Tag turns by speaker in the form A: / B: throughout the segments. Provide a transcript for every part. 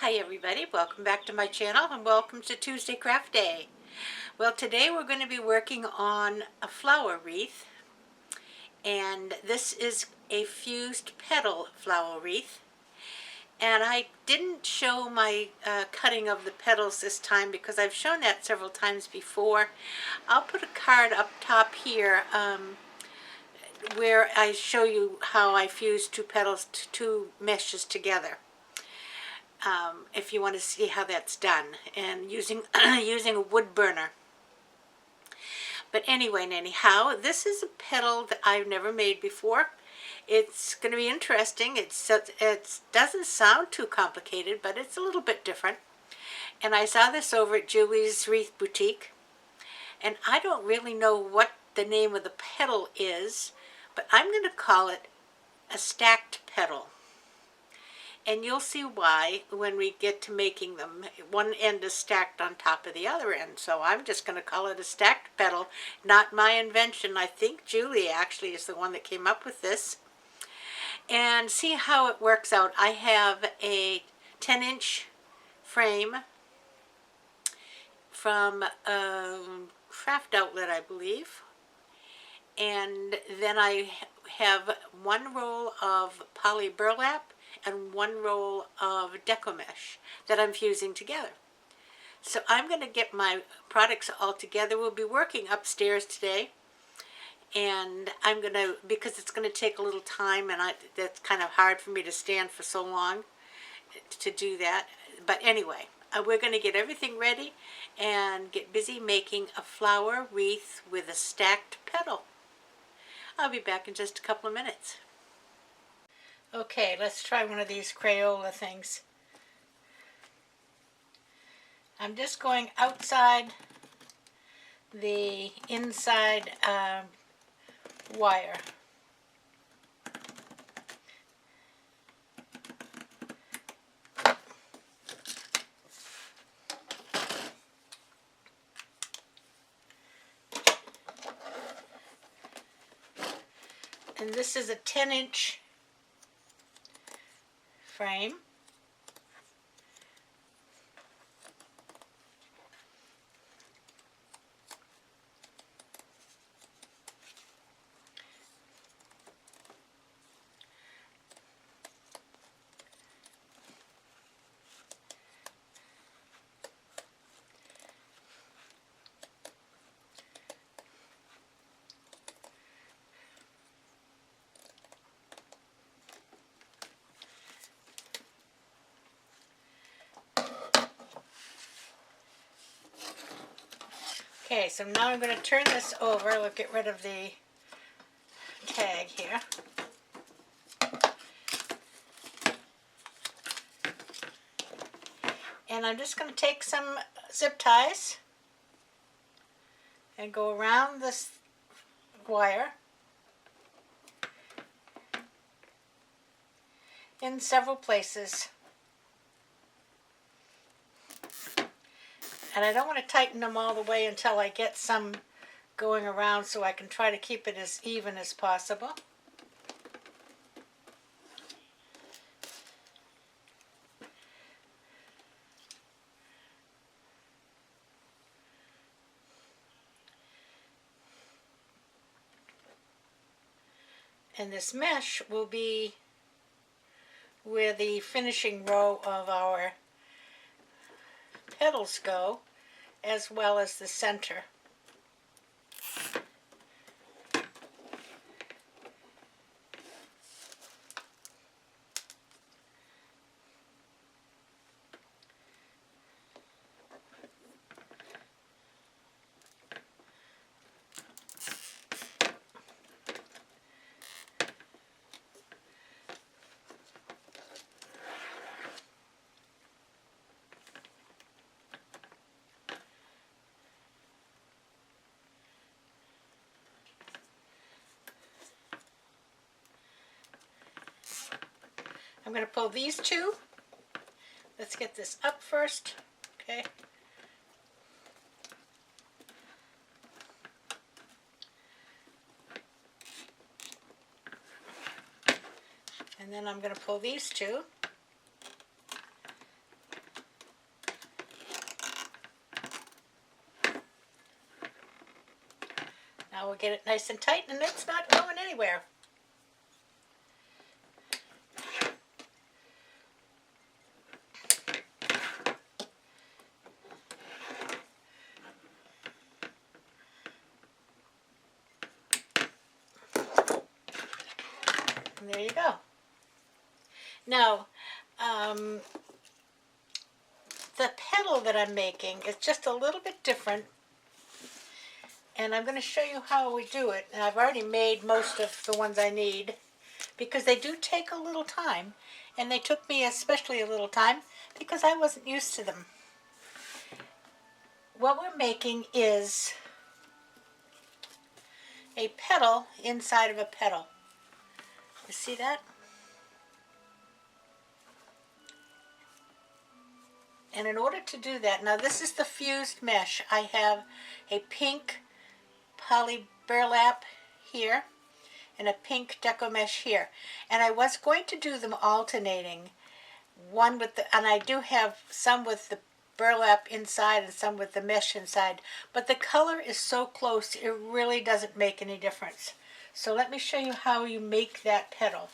A: Hi everybody, welcome back to my channel and welcome to Tuesday Craft Day. Well, today we're going to be working on a flower wreath, and this is a fused petal flower wreath. And I didn't show my cutting of the petals this time because I've shown that several times before. I'll put a card up top here where I show you how I fuse two meshes together. If you want to see how that's done, and using using a wood burner. But anyway, and anyhow, this is a petal that I've never made before. It's going to be interesting. It doesn't sound too complicated, but it's a little bit different. And I saw this over at Julie's Wreath Boutique, and I don't really know what the name of the petal is, but I'm going to call it a stacked petal. And you'll see why when we get to making them. One end is stacked on top of the other end. So I'm just going to call it a stacked petal. Not my invention. I think Julie actually is the one that came up with this. And see how it works out. I have a 10-inch frame from Craftoutlet, I believe. And then I have one roll of poly burlap and one roll of deco mesh that I'm fusing together. So I'm going to get my products all together. We'll be working upstairs today, and I'm going to, because it's going to take a little time, and that's kind of hard for me to stand for so long to do that. But anyway, we're going to get everything ready and get busy making a flower wreath with a stacked petal. I'll be back in just a couple of minutes. Okay, let's try one of these Crayola things. I'm just going outside the inside wire. And this is a 10-inch frame. Okay, so now I'm going to turn this over. We'll get rid of the tag here. And I'm just going to take some zip ties and go around this wire in several places. And I don't want to tighten them all the way until I get some going around, so I can try to keep it as even as possible. And this mesh will be where the finishing row of our petals go, as well as the center. I'm going to pull these two. Let's get this up first. Okay. And then I'm going to pull these two. Now we'll get it nice and tight, and it's not going anywhere. And there you go. Now, the petal that I'm making is just a little bit different, and I'm going to show you how we do it. And I've already made most of the ones I need, because they do take a little time, and they took me especially a little time because I wasn't used to them. What we're making is a petal inside of a petal. You see that? And in order to do that, now this is the fused mesh. I have a pink poly burlap here and a pink deco mesh here. And I was going to do them alternating, one with the, and I do have some with the burlap inside and some with the mesh inside, but the color is so close it really doesn't make any difference. So let me show you how you make that petal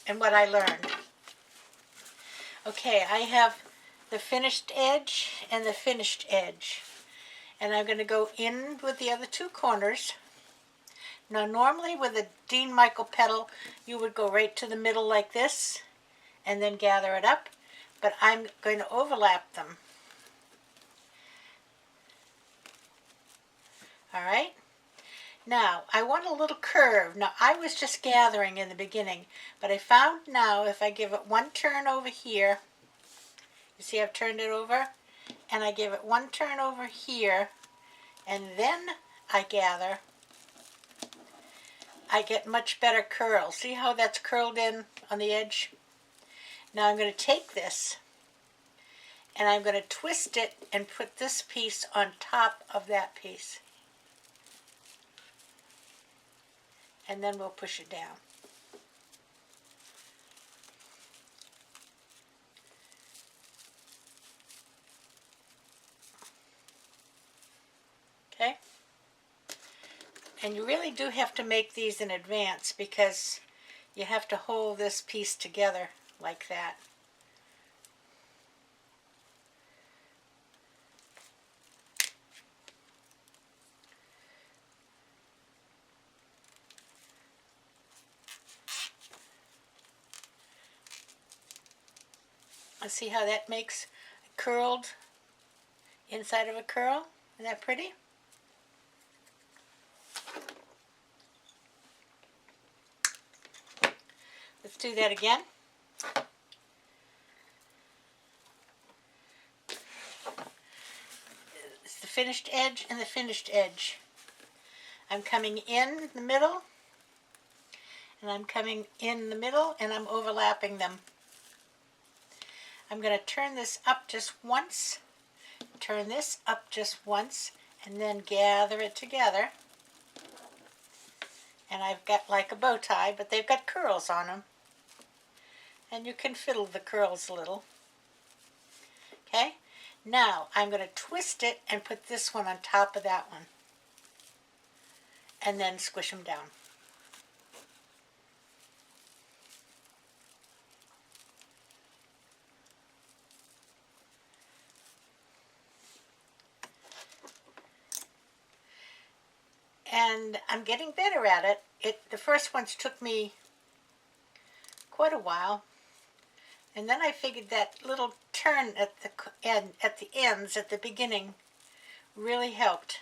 A: and what I learned. Okay, I have the finished edge and the finished edge, and I'm going to go in with the other two corners. Now normally with a Dean Michael petal you would go right to the middle like this and then gather it up, but I'm going to overlap them. Alright, now I want a little curve. Now I was just gathering in the beginning, but I found now if I give it one turn over here, you see I've turned it over, and I give it one turn over here, and then I gather, I get much better curl. See how that's curled in on the edge? Now I'm going to take this and I'm going to twist it and put this piece on top of that piece. And then we'll push it down. Okay? And you really do have to make these in advance because you have to hold this piece together like that. And see how that makes a curled inside of a curl? Isn't that pretty? Let's do that again. It's the finished edge and the finished edge. I'm coming in the middle, and I'm coming in the middle, and I'm overlapping them. I'm going to turn this up just once, turn this up just once, and then gather it together. And I've got like a bow tie, but they've got curls on them. And you can fiddle the curls a little. Okay? Now I'm going to twist it and put this one on top of that one. And then squish them down. And I'm getting better at it. The first ones took me quite a while. And then I figured that little turn at the end, at the ends, at the beginning, really helped.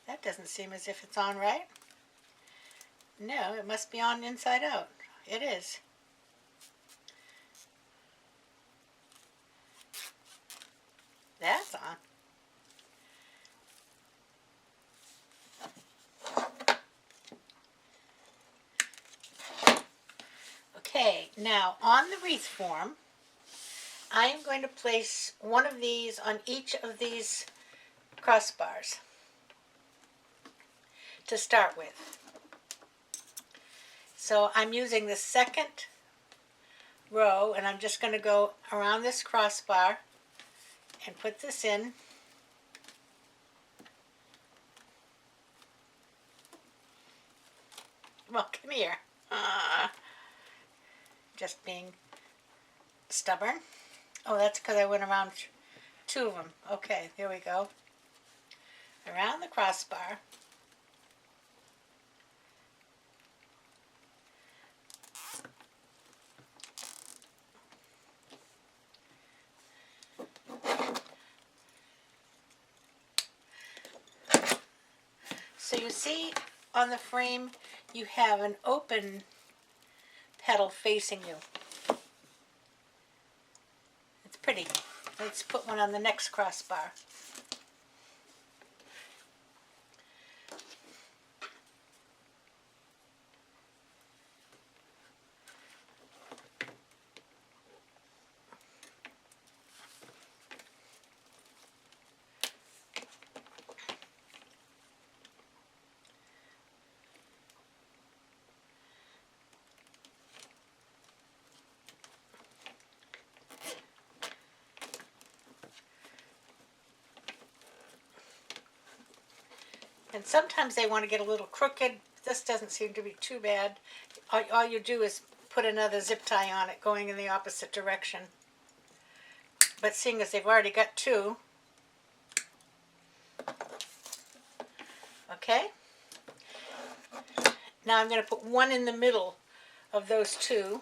A: That doesn't seem as if it's on right. No, it must be on inside out. It is. That's on. Okay, now on the wreath form, I am going to place one of these on each of these crossbars to start with. So I'm using the second row, and I'm just going to go around this crossbar and put this in. Well, come here. Just being stubborn. Oh, that's because I went around two of them. Okay, there we go. Around the crossbar. So you see on the frame you have an open petal facing you. It's pretty. Let's put one on the next crossbar. And sometimes they want to get a little crooked. This doesn't seem to be too bad. All you do is put another zip tie on it going in the opposite direction. But seeing as they've already got two, okay? Now I'm going to put one in the middle of those two.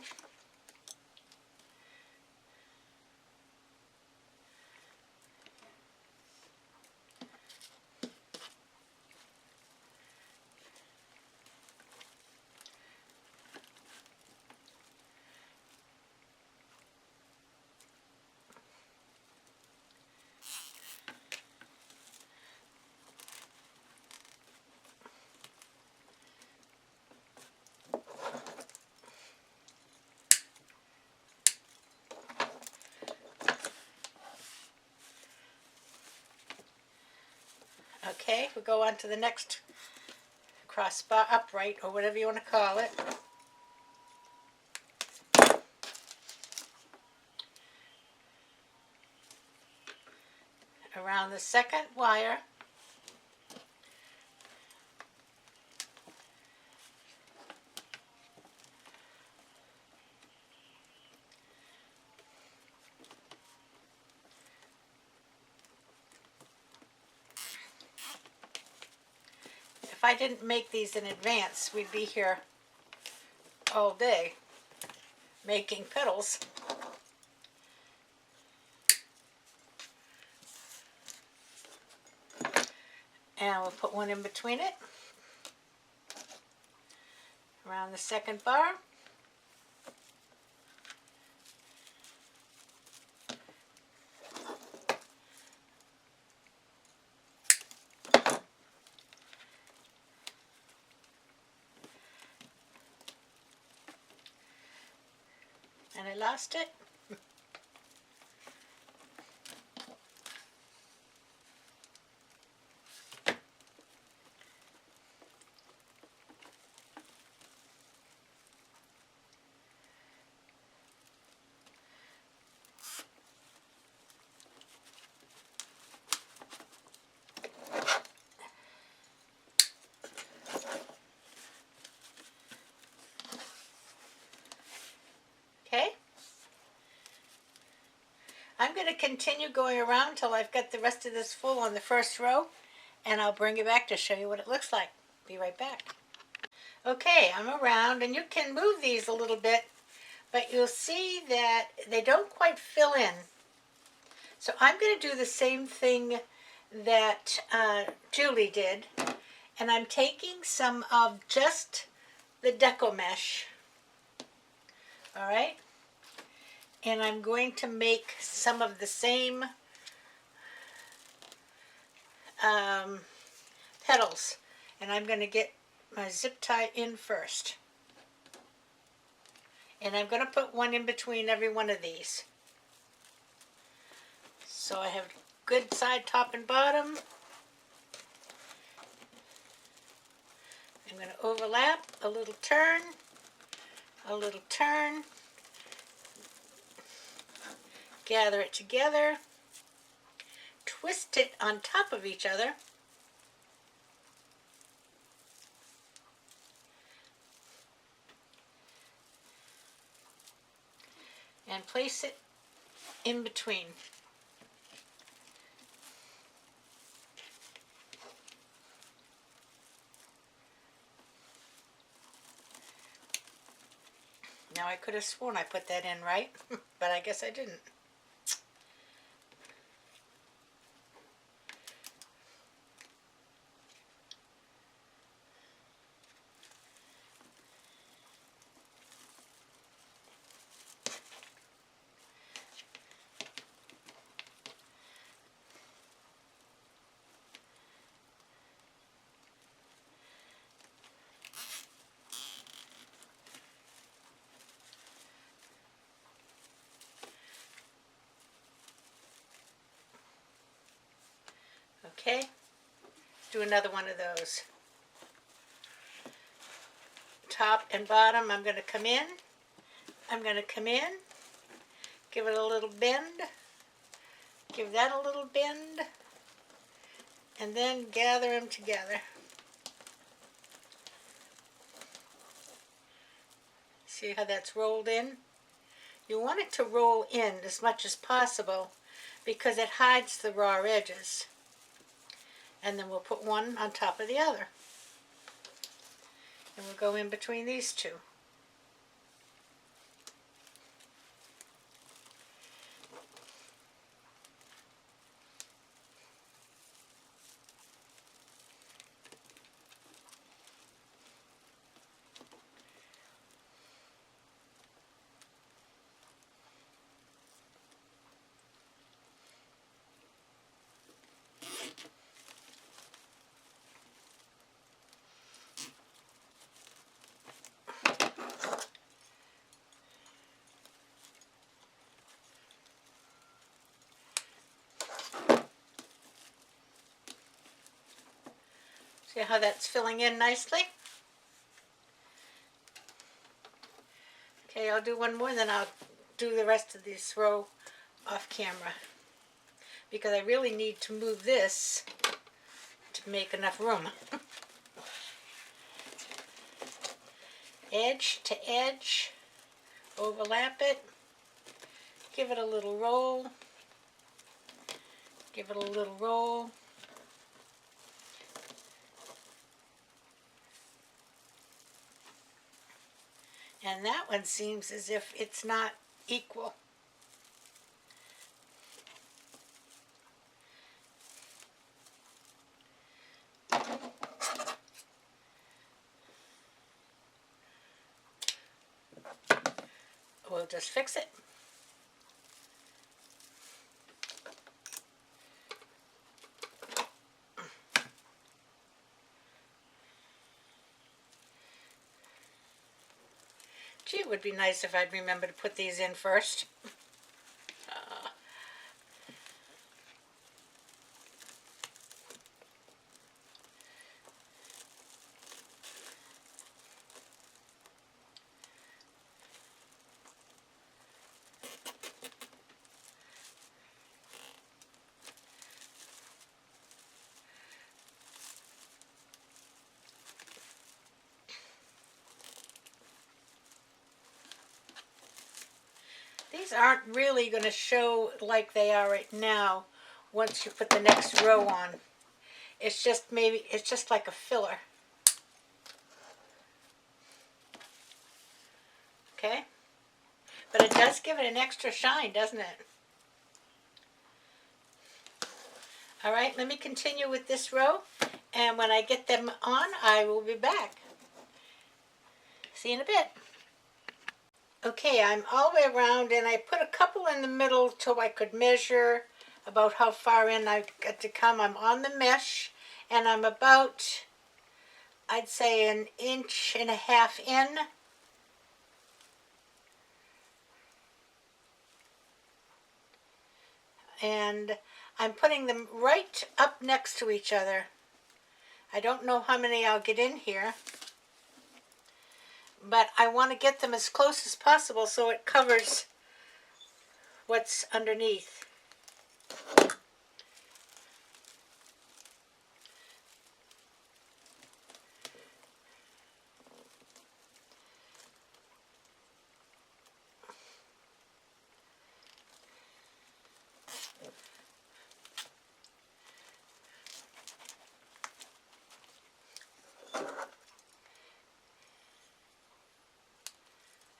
A: Okay, we'll go on to the next crossbar, upright, or whatever you want to call it. Around the second wire. If I didn't make these in advance, we'd be here all day making petals. And we'll put one in between it, around the second bar. And I lost it. Okay. I'm going to continue going around until I've got the rest of this full on the first row, and I'll bring you back to show you what it looks like. Be right back. Okay, I'm around, and you can move these a little bit, but you'll see that they don't quite fill in. So I'm going to do the same thing that Julie did, and I'm taking some of just the deco mesh, all right, and I'm going to make some of the same petals, and I'm going to get my zip tie in first, and I'm going to put one in between every one of these. So I have good side, top, and bottom. I'm going to overlap, a little turn, gather it together, twist it on top of each other. And place it in between. Now I could have sworn I put that in right, but I guess I didn't. Okay, do another one of those. Top and bottom, I'm going to come in. I'm going to come in, give it a little bend, give that a little bend, and then gather them together. See how that's rolled in? You want it to roll in as much as possible because it hides the raw edges. And then we'll put one on top of the other. And we'll go in between these two. See how that's filling in nicely? Okay, I'll do one more, then I'll do the rest of this row off camera. Because I really need to move this to make enough room. Edge to edge, overlap it, give it a little roll, give it a little roll. And that one seems as if it's not equal. We'll just fix it. Gee, it would be nice if I'd remember to put these in first. These aren't really going to show like they are right now once you put the next row on. It's just like a filler. Okay? But it does give it an extra shine, doesn't it? Alright, let me continue with this row, and when I get them on, I will be back. See you in a bit. Okay, I'm all the way around, and I put a couple in the middle so I could measure about how far in I got to come. I'm on the mesh, and I'm about, I'd say, 1.5 inches in. And I'm putting them right up next to each other. I don't know how many I'll get in here, but I want to get them as close as possible so it covers what's underneath.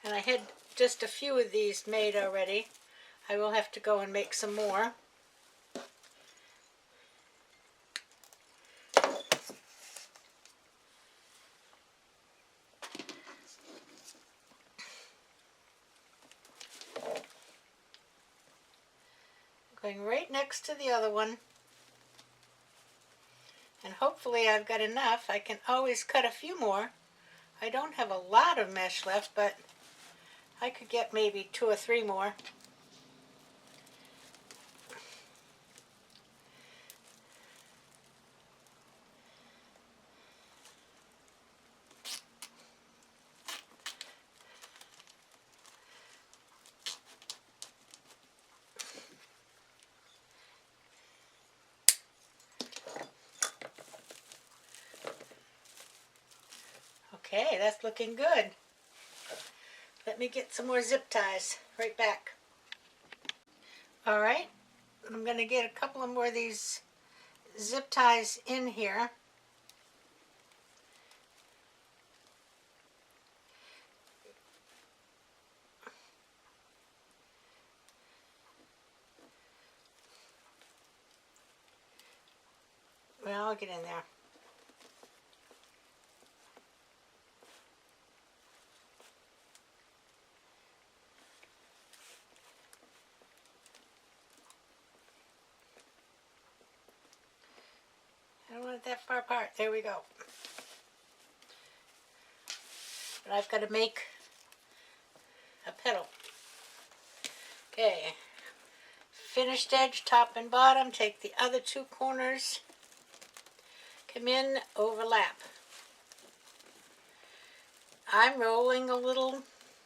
A: And I had just a few of these made already. I will have to go and make some more. Going right next to the other one. And hopefully I've got enough. I can always cut a few more. I don't have a lot of mesh left, but I could get maybe 2 or 3 more. Okay, that's looking good. Let me get some more zip ties. Right back. Alright, I'm going to get a couple of more of these zip ties in here. Well, I'll get in there. I don't want it that far apart. There we go. But I've got to make a petal. Okay. Finished edge, top and bottom. Take the other 2 corners. Come in, overlap. I'm rolling a little.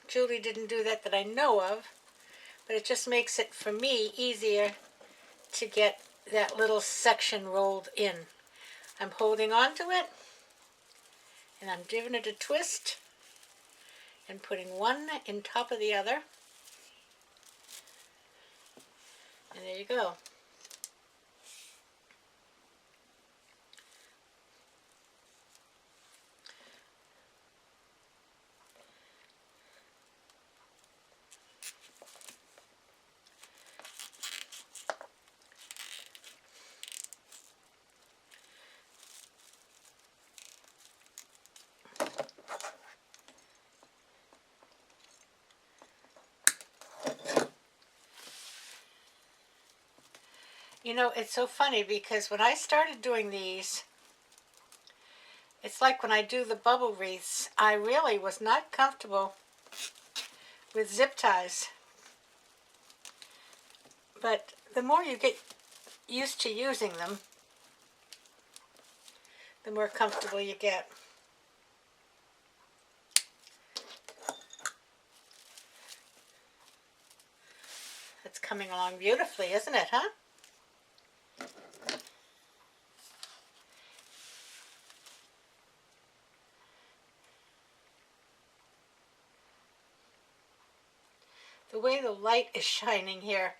A: Julie didn't do that I know of. But it just makes it, for me, easier to get that little section rolled in. I'm holding on to it, and I'm giving it a twist, and putting one in top of the other. And there you go. You know, it's so funny because when I started doing these, it's like when I do the bubble wreaths, I really was not comfortable with zip ties. But the more you get used to using them, the more comfortable you get. It's coming along beautifully, isn't it, huh? The way the light is shining here,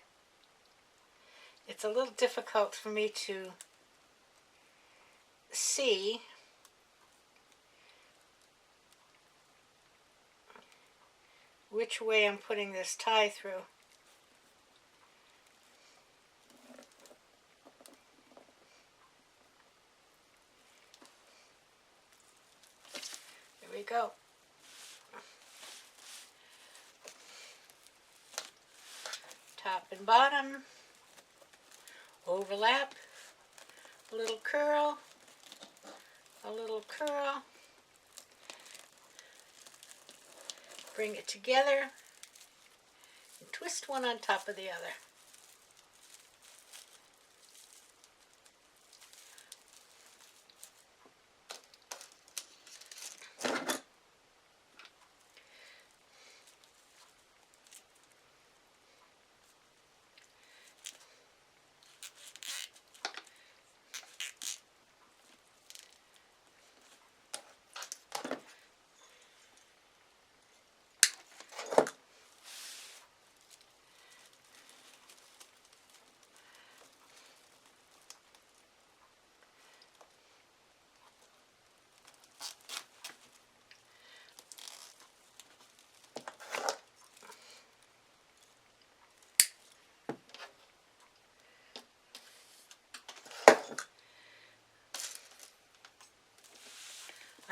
A: it's a little difficult for me to see which way I'm putting this tie through. There we go. Top and bottom, overlap, a little curl, a little curl, bring it together, and twist one on top of the other.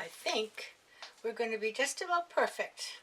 A: think we're going to be just about perfect.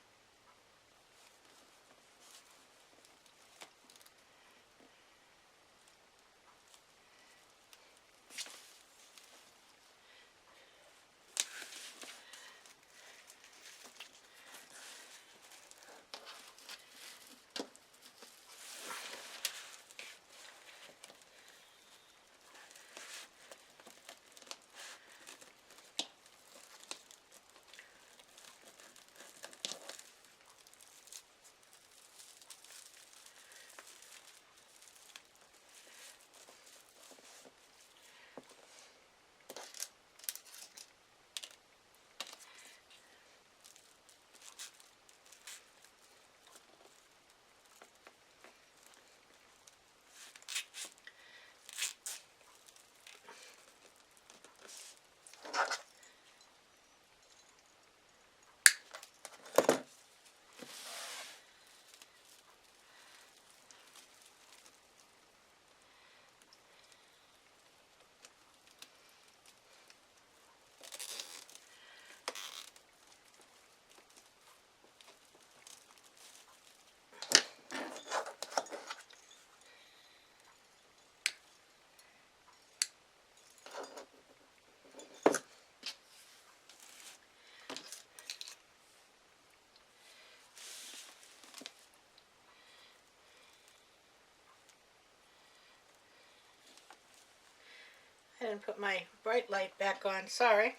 A: I didn't put my bright light back on, sorry.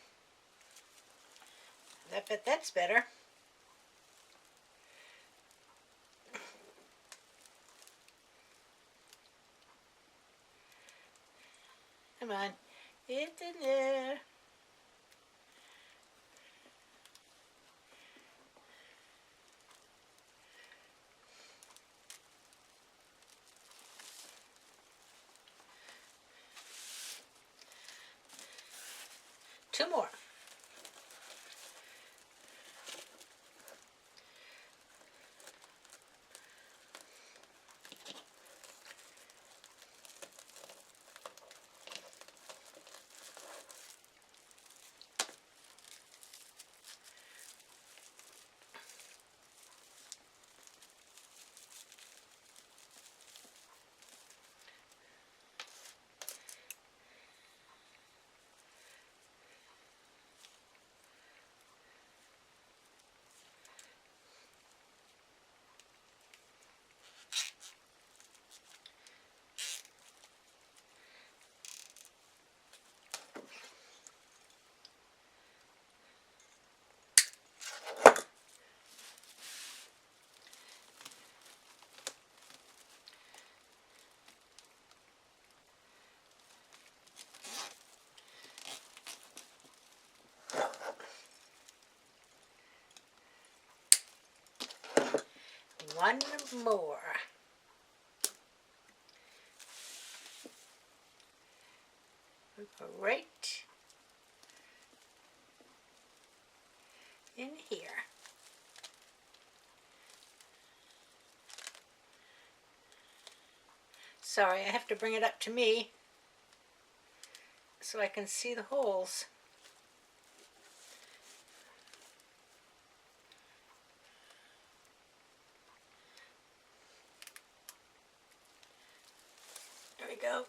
A: I bet that's better. Come on, it's in there. Two more. One more. Right in here. Sorry, I have to bring it up to me so I can see the holes. There we go.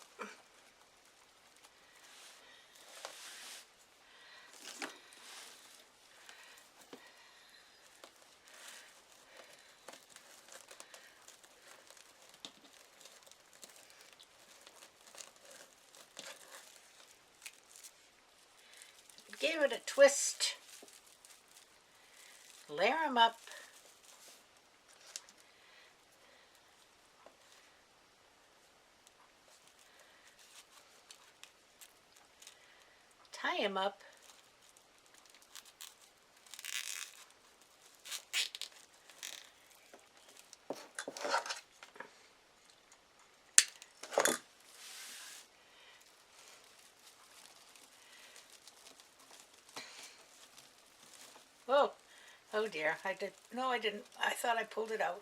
A: Give it a twist. Layer them up. Tie them up. Oh, oh dear, I did, no I didn't, I thought I pulled it out.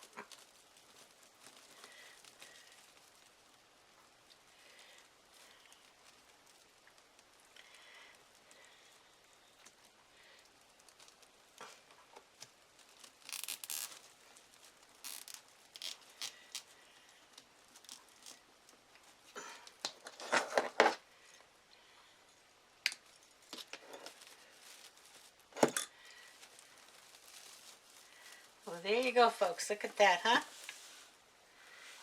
A: Well, there you go, folks. Look at that, huh?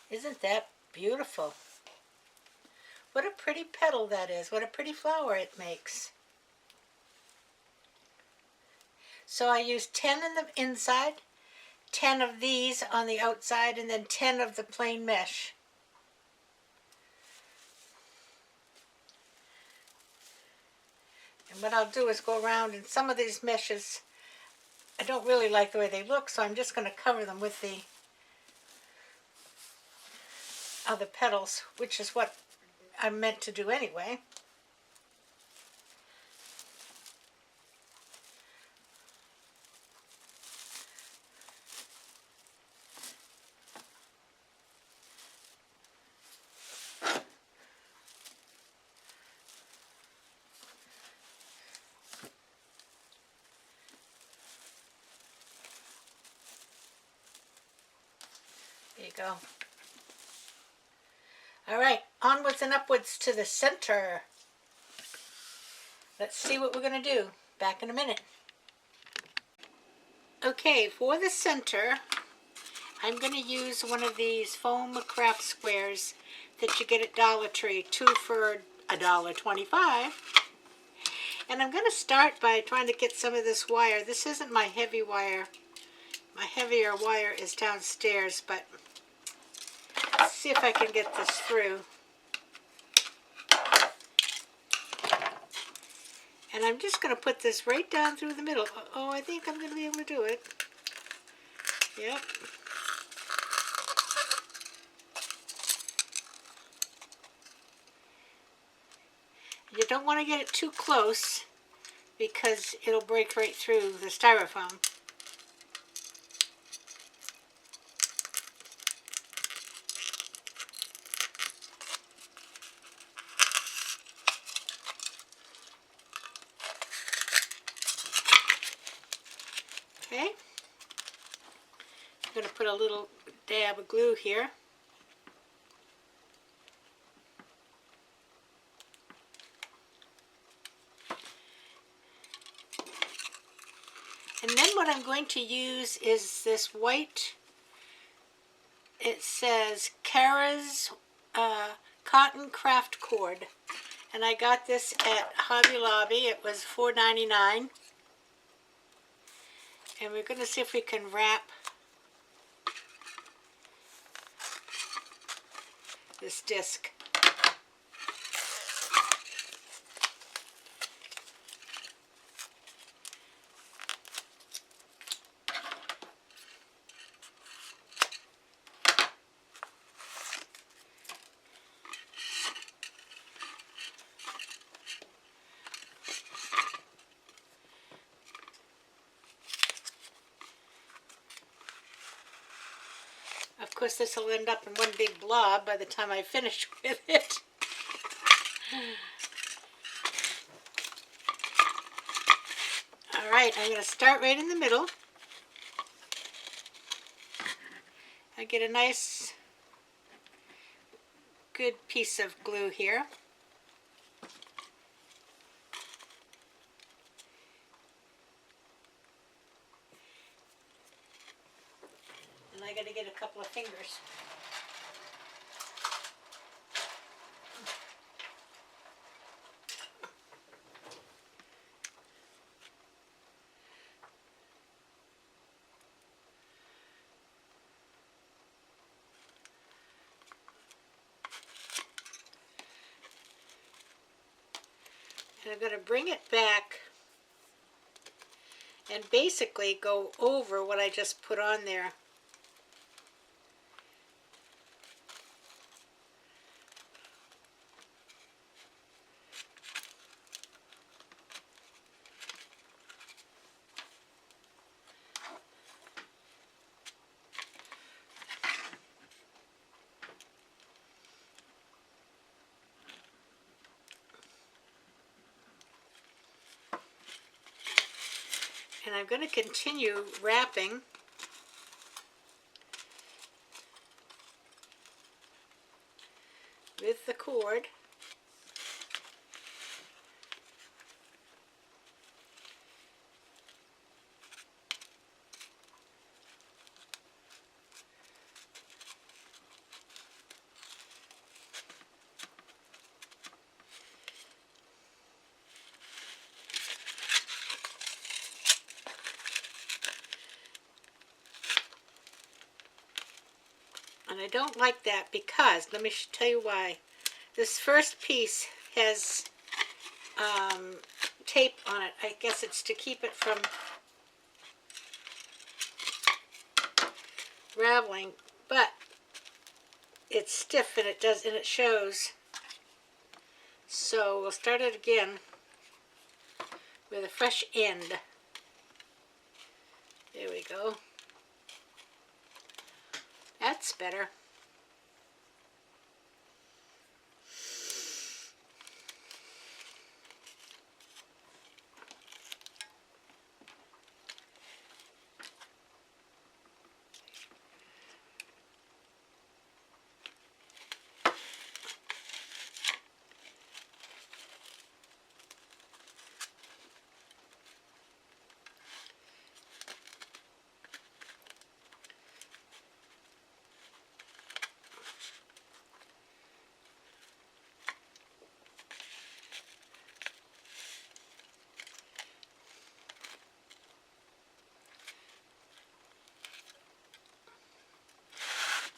A: Isn't that beautiful? What a pretty petal that is. What a pretty flower it makes. So I used 10 in the inside, 10 of these on the outside, and then 10 of the plain mesh. And what I'll do is go around, and some of these meshes, I don't really like the way they look, so I'm just going to cover them with the other petals, which is what I'm meant to do anyway. There you go. All right, onwards and upwards to the center. Let's see what we're going to do. Back in a minute. Okay, for the center, I'm going to use one of these foam craft squares that you get at Dollar Tree, 2 for $1.25. And I'm going to start by trying to get some of this wire. This isn't my heavy wire. My heavier wire is downstairs, but let's see if I can get this through. And I'm just going to put this right down through the middle. Oh, I think I'm going to be able to do it. Yep. You don't want to get it too close because it'll break right through the styrofoam. Okay. I'm going to put a little dab of glue here. And then what I'm going to use is this white, it says Kara's cotton craft cord. And I got this at Hobby Lobby. It was $4.99. And we're going to see if we can wrap this disc. Of course, this will end up in one big blob by the time I finish with it. All right, I'm going to start right in the middle. I get a nice, good piece of glue here. And I got to get a couple of fingers. And I'm going to bring it back and basically go over what I just put on there. And I'm going to continue wrapping with the cord. And I don't like that because, let me tell you why. This first piece has tape on it. I guess it's to keep it from raveling, but it's stiff and it shows. So we'll start it again with a fresh end. There we go. That's better.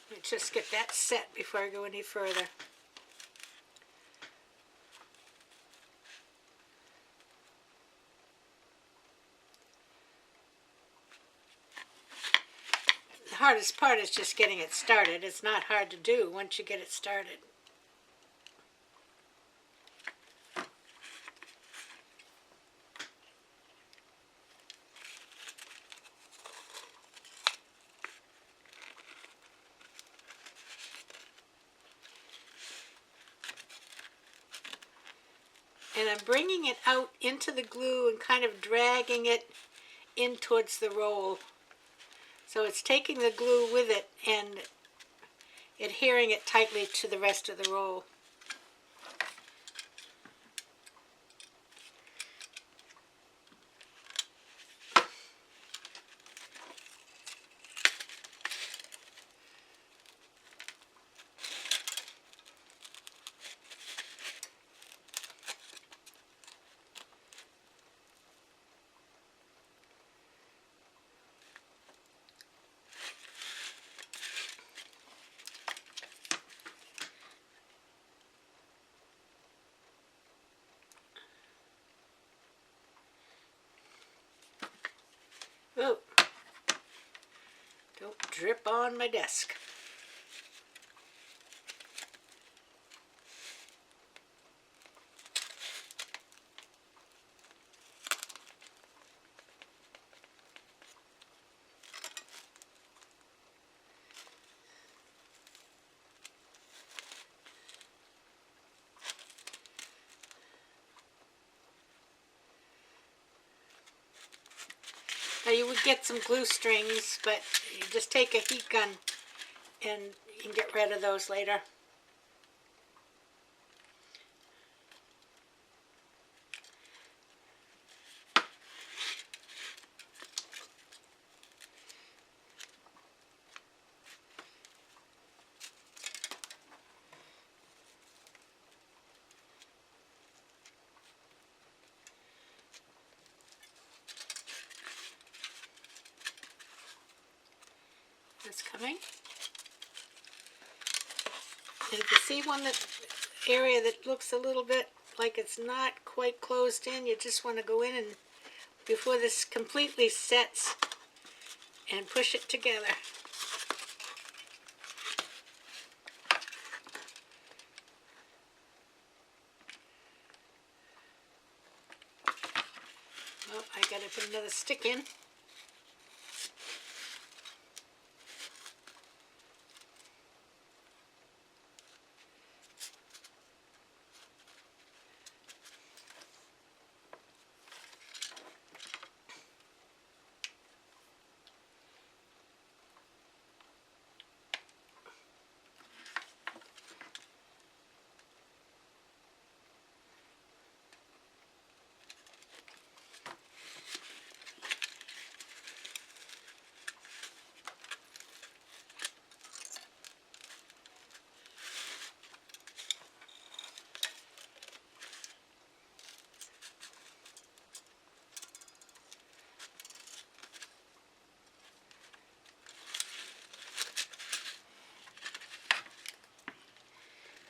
A: Let's just get that set before I go any further. The hardest part is just getting it started. It's not hard to do once you get it started. And I'm bringing it out into the glue and kind of dragging it in towards the roll. So it's taking the glue with it and adhering it tightly to the rest of the roll. Oh, don't drip on my desk. Now you would get some glue strings, but you just take a heat gun and you can get rid of those later. That's coming. And if you see area that looks a little bit like it's not quite closed in, you just want to go in and before this completely sets and push it together. Oh, I gotta put another stick in.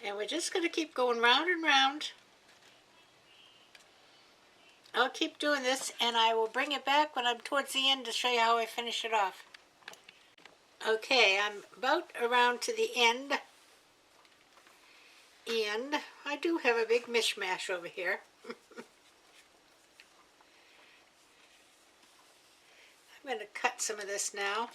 A: And we're just going to keep going round and round. I'll keep doing this, and I will bring it back when I'm towards the end to show you how I finish it off. Okay, I'm about around to the end, and I do have a big mishmash over here. I'm going to cut some of this now.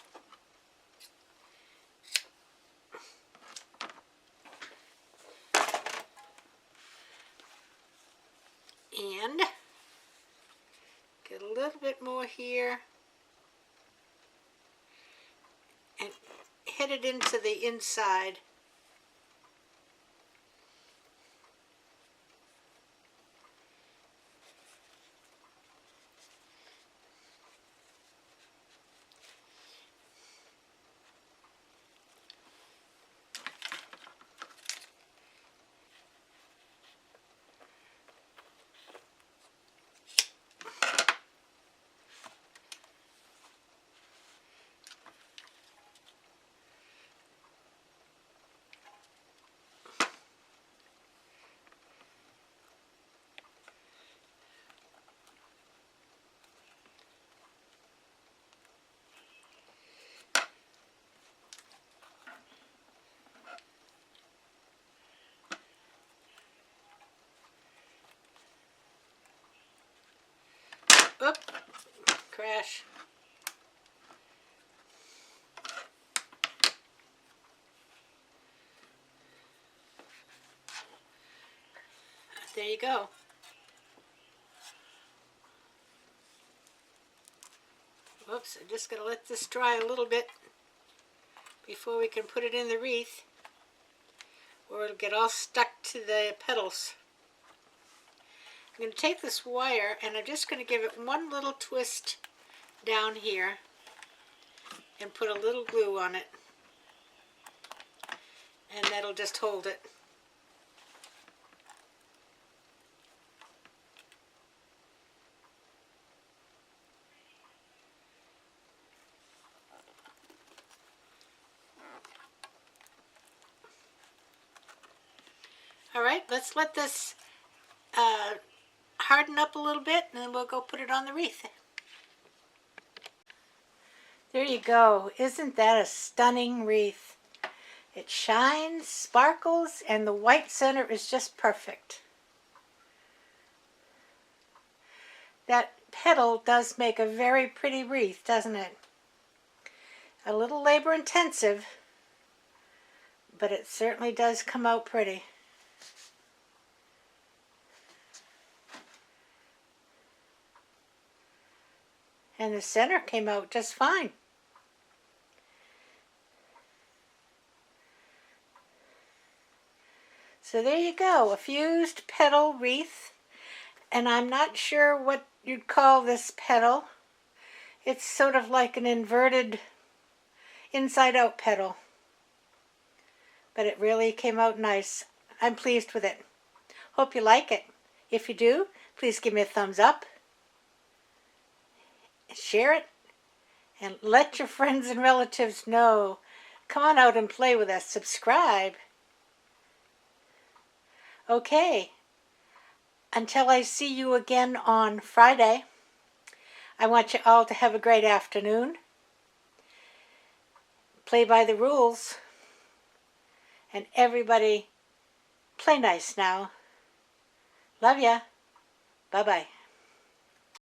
A: And get a little bit more here and hit it into the inside. Oop, crash. There you go. Whoops, I'm just going to let this dry a little bit before we can put it in the wreath, or it'll get all stuck to the petals. I'm going to take this wire and I'm just going to give it one little twist down here and put a little glue on it, and that'll just hold it. All right, let's let this harden up a little bit, and then we'll go put it on the wreath. There you go. Isn't that a stunning wreath? It shines, sparkles, and the white center is just perfect. That petal does make a very pretty wreath, doesn't it? A little labor intensive, but it certainly does come out pretty. And the center came out just fine. So there you go, a fused petal wreath. And I'm not sure what you'd call this petal. It's sort of like an inverted inside-out petal. But it really came out nice. I'm pleased with it. Hope you like it. If you do, please give me a thumbs up. Share it. And let your friends and relatives know. Come on out and play with us. Subscribe. Okay. Until I see you again on Friday, I want you all to have a great afternoon. Play by the rules. And everybody, play nice now. Love ya. Bye-bye.